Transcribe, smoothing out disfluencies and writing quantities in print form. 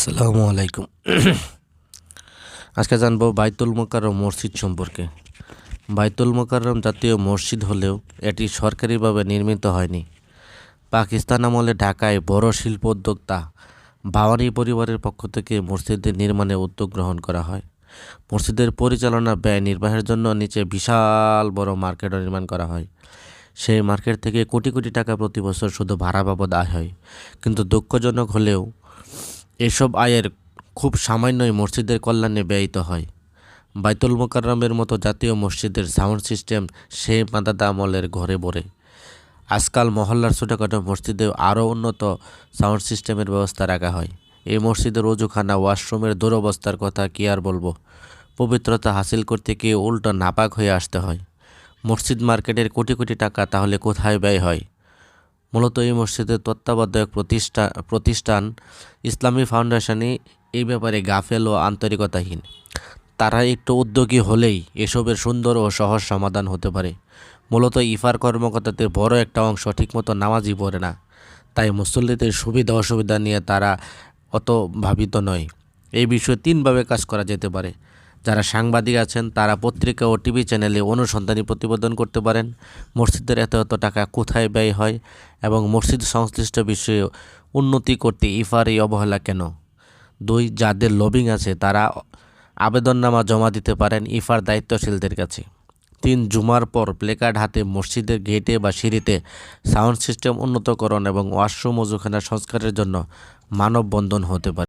আসসালামু আলাইকুম। আজকে জানবো বাইতুল মোকাররম মসজিদ সম্পর্কে। বাইতুল মোকাররম জাতীয় মসজিদ হলেও এটি সরকারিভাবে নির্মিত হয়নি। পাকিস্তান আমলে ঢাকায় বড় শিল্প উদ্যোক্তা ভাওয়ানি পরিবারের পক্ষ থেকে মসজিদের নির্মাণে উদ্যোগ গ্রহণ করা হয়। মসজিদের পরিচালনা ব্যয় নির্বাহের জন্য নিচে বিশাল বড় মার্কেটও নির্মাণ করা হয়। সেই মার্কেট থেকে কোটি কোটি টাকা প্রতি বছর শুধু ভাড়া বাবদ আয় হয়। কিন্তু দুঃখজনক হলেও এসব আয়ের খুব সামান্যই মসজিদের কল্যাণে ব্যয়িত হয়। বাইতুল মোকাররমের মতো জাতীয় মসজিদের সাউন্ড সিস্টেম সেই মাদাদা আমলের ঘরে বরে। আজকাল মহল্লার ছোটোখাটো মসজিদেও আরও উন্নত সাউন্ড সিস্টেমের ব্যবস্থা রাখা হয়। এই মসজিদের অজুখানা ওয়াশরুমের দুরবস্থার কথা কি আর বলবো। পবিত্রতা হাসিল করতে গিয়ে উল্টো নাপাক হয়ে আসতে হয়। মসজিদ মার্কেটের কোটি কোটি টাকা তাহলে কোথায় ব্যয় হয়? মূলত এই মসজিদের তত্ত্বাবধায়ক প্রতিষ্ঠান ইসলামী ফাউন্ডেশনই এই ব্যাপারে গাফেল ও আন্তরিকতাহীন। তারা একটু উদ্যোগী হলেই এসবের সুন্দর ও সহজ সমাধান হতে পারে। মূলত ইফার কর্মকর্তাদের বড় একটা অংশ ঠিকমতো নামাজই পড়ে না, তাই মুসল্লিদের সুবিধা অসুবিধা নিয়ে তারা অত ভাবিত নয়। এই বিষয়ে তিনভাবে কাজ করা যেতে পারে। যারা সাংবাদিক আছেন তারা পত্রিকা ও টিভি চ্যানেলে অনুসন্ধানী প্রতিবেদন করতে পারেন মসজিদের এত এত টাকা কোথায় ব্যয় হয় এবং মসজিদ সংশ্লিষ্ট বিষয়ে উন্নতি করতে ইফার এই অবহেলা কেন। 2. যাদের লবিং আছে তারা আবেদননামা জমা দিতে পারেন ইফার দায়িত্বশীলদের কাছে। 3. জুমার পর প্লেকার্ড হাতে মসজিদের গেটে বা সিঁড়িতে সাউন্ড সিস্টেম উন্নতকরণ এবং ওয়াশরুম অজুখানা সংস্কারের জন্য মানববন্ধন হতে পারে।